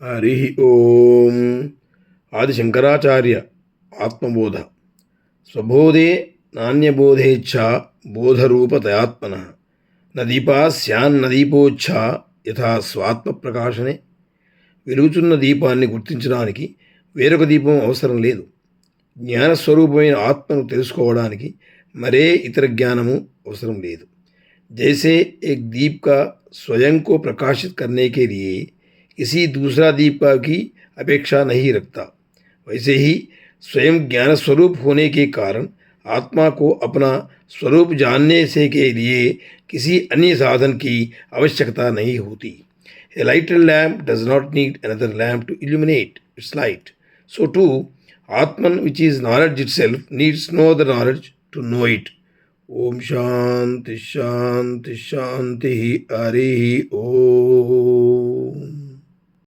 హరి ఓం. ఆది శంకరాచార్య ఆత్మబోధ. స్వబోధే నాణ్యబోధేచ్ఛా బోధరూపతయాత్మన న దీపా స్యాన్న దీపోచ్ఛా యథా స్వాత్మ ప్రకాశనే. వెలుగుచున్న దీపాన్ని గుర్తించడానికి వేరొక దీపం అవసరం లేదు. జ్ఞానస్వరూపమైన ఆత్మను తెలుసుకోవడానికి మరే ఇతర జ్ఞానము అవసరం లేదు. जैसे एक दीप का स्वयं को प्रकाशित करने के लिए किसी दूसरा दीप की अपेक्षा नहीं रखता, वैसे ही स्वयं ज्ञान स्वरूप होने के कारण आत्मा को अपना स्वरूप जानने से के लिए किसी अन्य साधन की आवश्यकता नहीं होती. A lighted lamp does not need another lamp to illuminate its light. So too, Atman, which is knowledge itself, needs no other knowledge to know it. Om Shanti Shanti Shanti. Hari Om.